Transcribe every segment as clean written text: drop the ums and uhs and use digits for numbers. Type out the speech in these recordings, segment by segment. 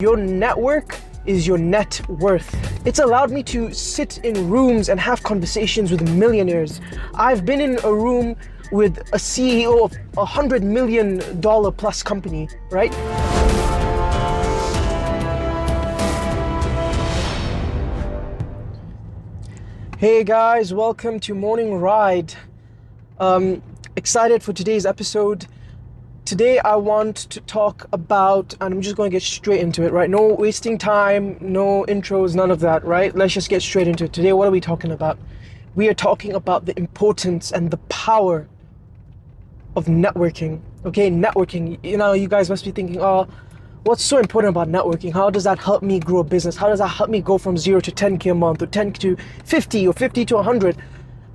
Your network is your net worth. It's allowed me to sit in rooms and have conversations with millionaires. I've been in a room with a CEO of $100 million plus company, right? Hey guys, welcome to Morning Ride. Excited for today's episode. Today I want to talk about, and I'm just going to get straight into it, right? No wasting time, no intros, none of that, right? Let's just get straight into it. Today, what are we talking about? We are talking about the importance and the power of networking, okay? Networking, you guys must be thinking, oh, what's so important about networking? How does that help me grow a business? How does that help me go from 0 to 10K a month, or 10 to 50, or 50 to 100?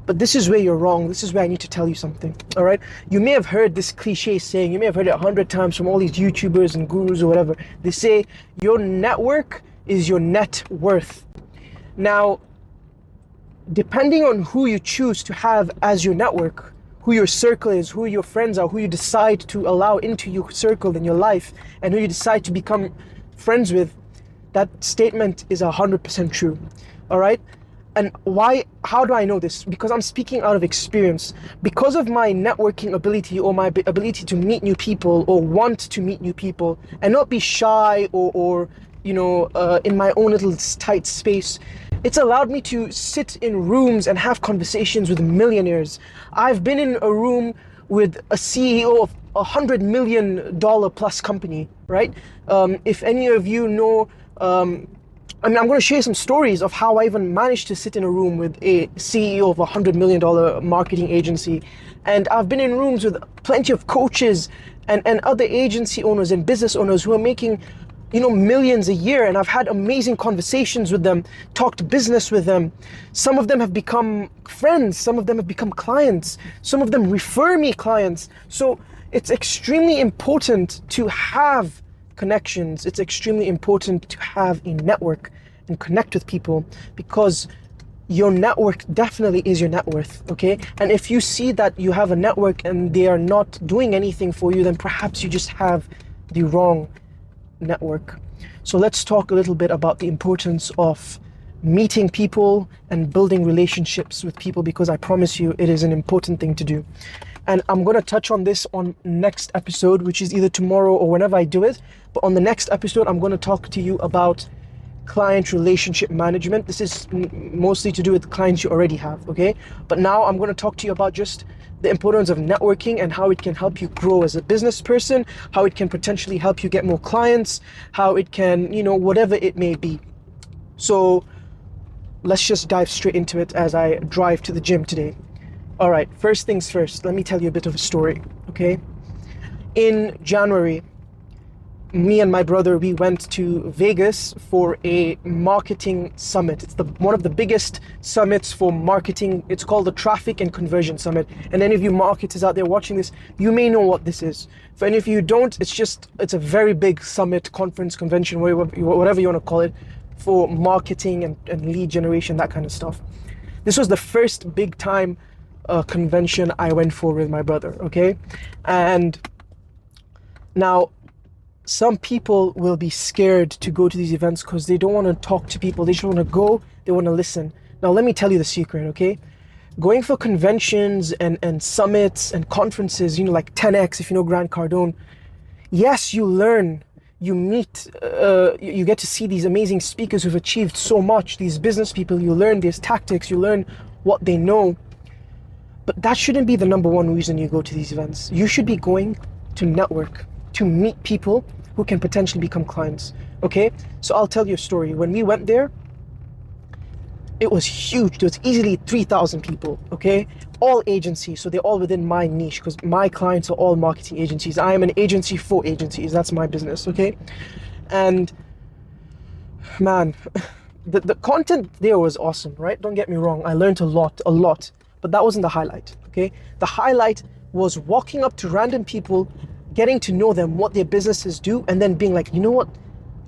But this is where you're wrong. This is where I need to tell you something, all right? You may have heard this cliche saying, you may have heard it 100 times from all these YouTubers and gurus or whatever. They say, your network is your net worth. Now, depending on who you choose to have as your network, who your circle is, who your friends are, who you decide to allow into your circle in your life, and who you decide to become friends with, that statement is 100% true, all right? And why? How do I know this? Because I'm speaking out of experience. Because of my networking ability, or my ability to meet new people, or want to meet new people, and not be shy or in my own little tight space, it's allowed me to sit in rooms and have conversations with millionaires. I've been in a room with a CEO of $100 million plus company, right? If any of you know, I'm going to share some stories of how I even managed to sit in a room with a CEO of a $100 million marketing agency. And I've been in rooms with plenty of coaches and other agency owners and business owners who are making, millions a year. And I've had amazing conversations with them, talked business with them. Some of them have become friends. Some of them have become clients. Some of them refer me clients. So it's extremely important to have connections. It's extremely important to have a network and connect with people, because your network definitely is your net worth, okay? And if you see that you have a network and they are not doing anything for you, then perhaps you just have the wrong network. So let's talk a little bit about the importance of meeting people and building relationships with people, because I promise you it is an important thing to do. And I'm going to touch on this on next episode, which is either tomorrow or whenever I do it. But on the next episode, I'm going to talk to you about client relationship management. This is mostly to do with clients you already have, okay? But now I'm going to talk to you about just the importance of networking and how it can help you grow as a business person, how it can potentially help you get more clients, how it can, whatever it may be. So let's just dive straight into it as I drive to the gym today. All right, first things first, let me tell you a bit of a story, okay? In January, me and my brother, we went to Vegas for a marketing summit. It's one of the biggest summits for marketing. It's called the Traffic and Conversion Summit. And any of you marketers out there watching this, you may know what this is. For any of you who don't, it's a very big summit, conference, convention, whatever you want to call it, for marketing and lead generation, that kind of stuff. This was the first big time convention I went for with my brother, okay? And now, some people will be scared to go to these events because they don't want to talk to people. They just want to go, they want to listen. Now, let me tell you the secret, okay? Going for conventions and summits and conferences, like 10X, if you know Grant Cardone, yes, you learn, you meet, you get to see these amazing speakers who've achieved so much, these business people, you learn these tactics, you learn what they know. But that shouldn't be the number one reason you go to these events. You should be going to network, to meet people who can potentially become clients, okay? So I'll tell you a story. When we went there, it was huge. There was easily 3,000 people, okay? All agencies, so they're all within my niche, because my clients are all marketing agencies. I am an agency for agencies. That's my business, okay? And man, the content there was awesome, right? Don't get me wrong. I learned a lot. But that wasn't the highlight, okay? The highlight was walking up to random people, getting to know them, what their businesses do, and then being like, you know what?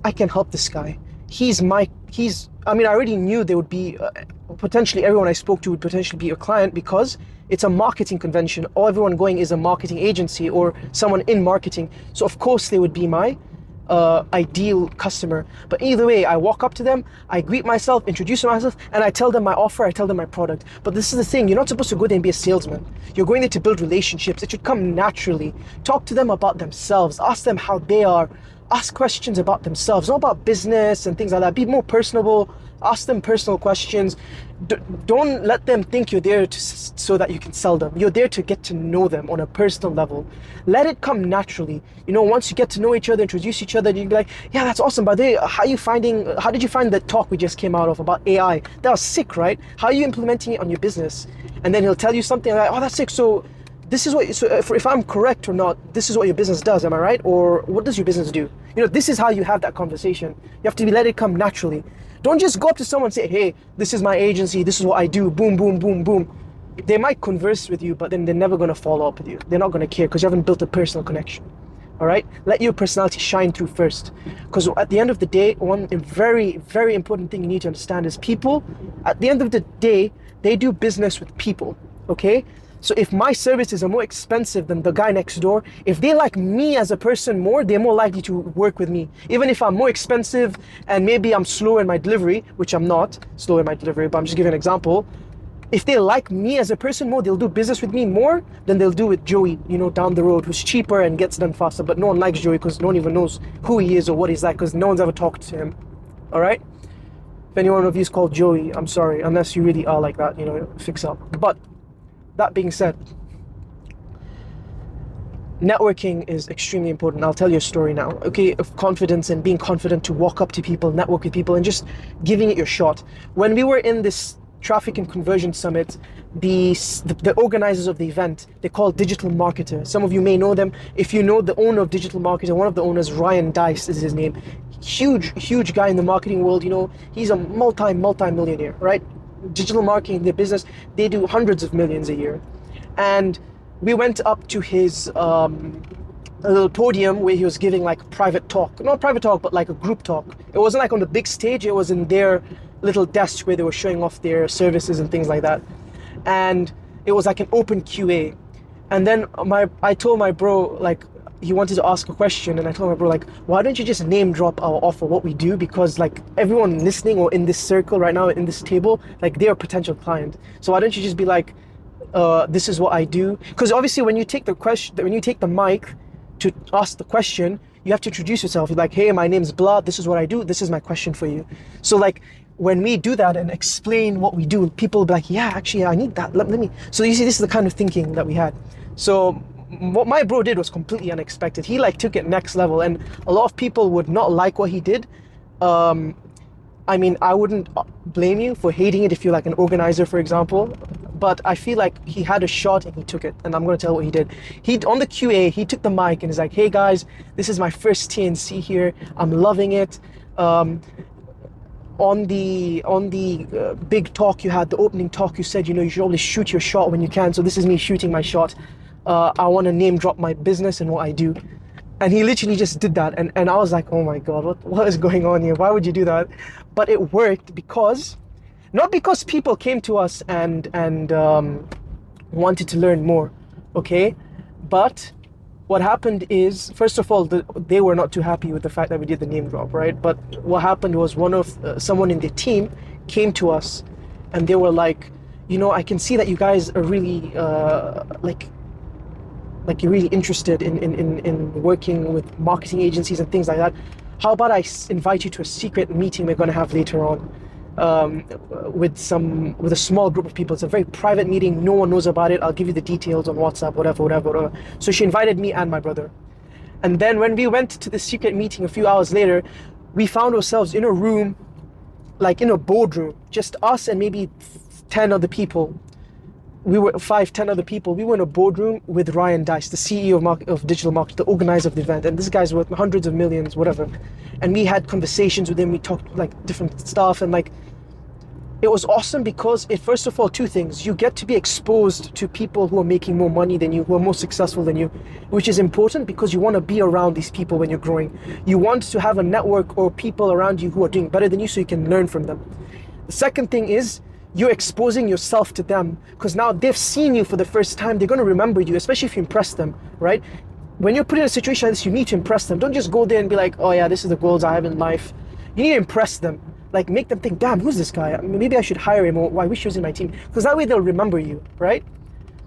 I can help this guy. I already knew there would be, potentially everyone I spoke to would potentially be a client, because it's a marketing convention. All everyone going is a marketing agency or someone in marketing. So of course they would be my ideal customer. But either way, I walk up to them, I greet myself, introduce myself, and I tell them my offer, I tell them my product. But this is the thing, you're not supposed to go there and be a salesman. You're going there to build relationships. It should come naturally. Talk to them about themselves, ask them how they are, ask questions about themselves, not about business and things like that. Be more personable, ask them personal questions. Don't let them think you're there so that you can sell them. You're there to get to know them on a personal level. Let it come naturally. Once you get to know each other, introduce each other, you can be like, yeah, that's awesome. By the way, how did you find the talk we just came out of about AI? That was sick, right? How are you implementing it on your business? And then he'll tell you something like, oh, that's sick. So this is what, so if I'm correct or not, this is what your business does, am I right? Or what does your business do? This is how you have that conversation. You have to let it come naturally. Don't just go up to someone and say, hey, this is my agency, this is what I do, boom, boom, boom, boom. They might converse with you, but then they're never going to follow up with you. They're not going to care because you haven't built a personal connection. All right? Let your personality shine through first. Because at the end of the day, one very, very important thing you need to understand is people, at the end of the day, they do business with people, okay? So if my services are more expensive than the guy next door, if they like me as a person more, they're more likely to work with me. Even if I'm more expensive and maybe I'm slow in my delivery, which I'm not slow in my delivery, but I'm just giving an example. If they like me as a person more, they'll do business with me more than they'll do with Joey, down the road, who's cheaper and gets done faster. But no one likes Joey because no one even knows who he is or what he's like because no one's ever talked to him. All right? If any one of you is called Joey, I'm sorry, unless you really are like that, fix up. But that being said, networking is extremely important. I'll tell you a story now, okay, of confidence and being confident to walk up to people, network with people, and just giving it your shot. When we were in this Traffic and Conversion Summit, the organizers of the event, they're called digital marketers. Some of you may know them. If you know the owner of Digital Marketer, one of the owners, Ryan Dice is his name. Huge guy in the marketing world, he's a multi-millionaire, right? Digital marketing, their business, they do hundreds of millions a year. And we went up to his a little podium where he was giving like private talk, not private talk, but like a group talk. It wasn't like on the big stage, it was in their little desk where they were showing off their services and things like that. And it was like an open QA. And then I told my bro, like, he wanted to ask a question, and I told my bro, like, why don't you just name drop our offer, what we do? Because like everyone listening or in this circle right now, in this table, like they're a potential client. So why don't you just be like, this is what I do? Because obviously when you take the mic to ask the question, you have to introduce yourself. You're like, hey, my name's blah, this is what I do, this is my question for you. So like when we do that and explain what we do, people will be like, yeah, actually I need that, let me. So you see, this is the kind of thinking that we had. So what my bro did was completely unexpected. He like took it next level, and a lot of people would not like what he did. I mean, I wouldn't blame you for hating it if you're like an organizer, for example, but I feel like he had a shot and he took it, and I'm going to tell what he did. On the QA, he took the mic and he's like, hey guys, this is my first TNC here. I'm loving it. On the big talk you had, the opening talk, you said, you should always shoot your shot when you can. So this is me shooting my shot. I want to name drop my business and what I do. And he literally just did that. And I was like, oh my God, what is going on here? Why would you do that? But it worked not because people came to us and wanted to learn more, okay? But what happened is, first of all, they were not too happy with the fact that we did the name drop, right? But what happened was someone in the team came to us and they were like, I can see that you guys are really like you're really interested in working with marketing agencies and things like that. How about I invite you to a secret meeting we're going to have later on with a small group of people. It's a very private meeting. No one knows about it. I'll give you the details on WhatsApp, whatever. So she invited me and my brother. And then when we went to the secret meeting a few hours later, we found ourselves in a room, like in a boardroom, just us and maybe 10 other people. We were 5-10 other people. We were in a boardroom with Ryan Dice, the CEO of Digital Marketing, the organizer of the event, and this guy's worth hundreds of millions, whatever. And we had conversations with him. We talked like different stuff, and like it was awesome because it, first of all, two things: you get to be exposed to people who are making more money than you, who are more successful than you, which is important because you want to be around these people when you're growing. You want to have a network or people around you who are doing better than you, so you can learn from them. The second thing is, you're exposing yourself to them because now they've seen you for the first time. They're going to remember you, especially if you impress them, right? when you're put in a situation like this, you need to impress them. Don't just go there and be like, oh yeah, this is the goals I have in life. You need to impress them. Like, make them think, damn, who's this guy? Maybe I should hire him, or I wish he was in my team. Because that way they'll remember you, right?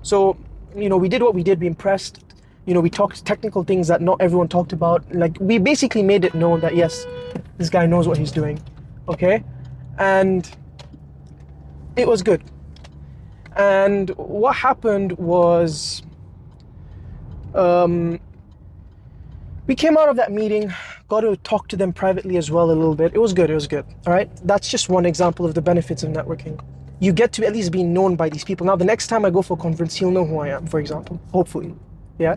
So, we did what we did. We impressed. We talked technical things that not everyone talked about. Like, we basically made it known that, yes, this guy knows what he's doing, okay? And it was good. And what happened was, we came out of that meeting, got to talk to them privately as well a little bit. It was good, all right? That's just one example of the benefits of networking. You get to at least be known by these people. Now, the next time I go for a conference, he'll know who I am, for example, hopefully, yeah?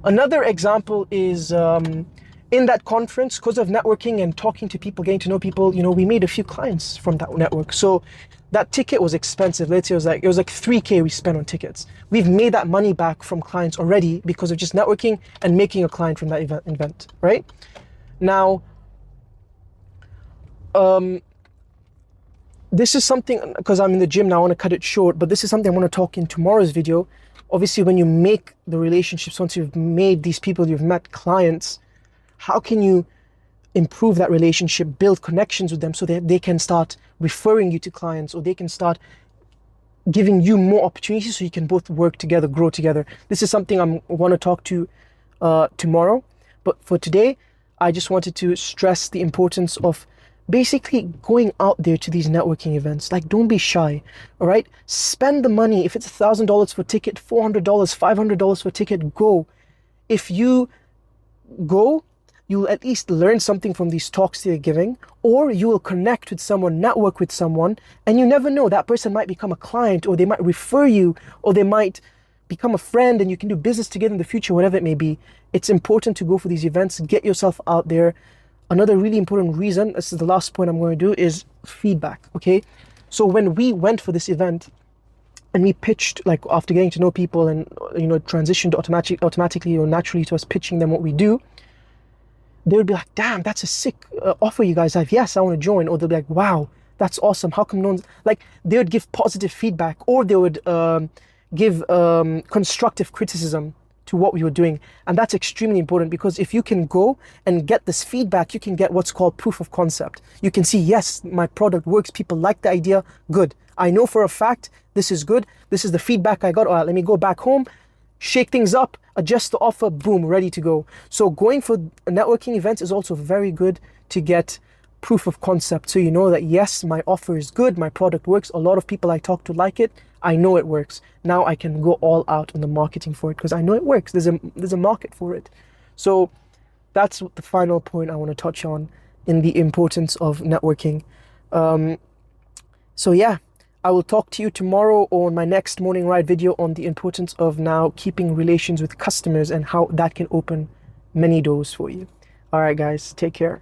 Another example is in that conference, because of networking and talking to people, getting to know people, we made a few clients from that network. So that ticket was expensive. Let's say it was like 3K we spent on tickets. We've made that money back from clients already because of just networking and making a client from that event, right? Now, this is something, because I'm in the gym now, I want to cut it short, but this is something I want to talk in tomorrow's video. Obviously, when you make the relationships, once you've made these people, you've met clients, how can you improve that relationship, build connections with them so that they can start referring you to clients, or they can start giving you more opportunities so you can both work together, grow together. This is something I want to talk to tomorrow. But for today, I just wanted to stress the importance of basically going out there to these networking events. Like, don't be shy, all right? Spend the money. If it's $1,000 for a ticket, $400, $500 for a ticket, go. If you go, you'll at least learn something from these talks you're giving, or you will connect with someone, network with someone, and you never know, that person might become a client, or they might refer you, or they might become a friend, and you can do business together in the future, whatever it may be. It's important to go for these events, get yourself out there. Another really important reason, this is the last point I'm going to do, is feedback, okay? So when we went for this event and we pitched, like after getting to know people and, transitioned automatically or naturally to us pitching them what we do, they would be like, damn, that's a sick offer you guys have. Yes, I want to join. Or they'll be like, wow, that's awesome. How come no one's, like, they would give positive feedback, or they would give constructive criticism to what we were doing. And that's extremely important, because if you can go and get this feedback, you can get what's called proof of concept. You can see, yes, my product works, people like the idea, good. I know for a fact this is good, this is the feedback I got. All right, let me go back home, shake things up, adjust the offer, boom, ready to go. So going for networking events is also very good to get proof of concept. So you know that, yes, my offer is good, my product works, a lot of people I talk to like it, I know it works. Now I can go all out on the marketing for it because I know it works. There's a market for it. So that's the final point I want to touch on in the importance of networking. So yeah, I will talk to you tomorrow on my next morning ride video on the importance of now keeping relations with customers and how that can open many doors for you. All right, guys, take care.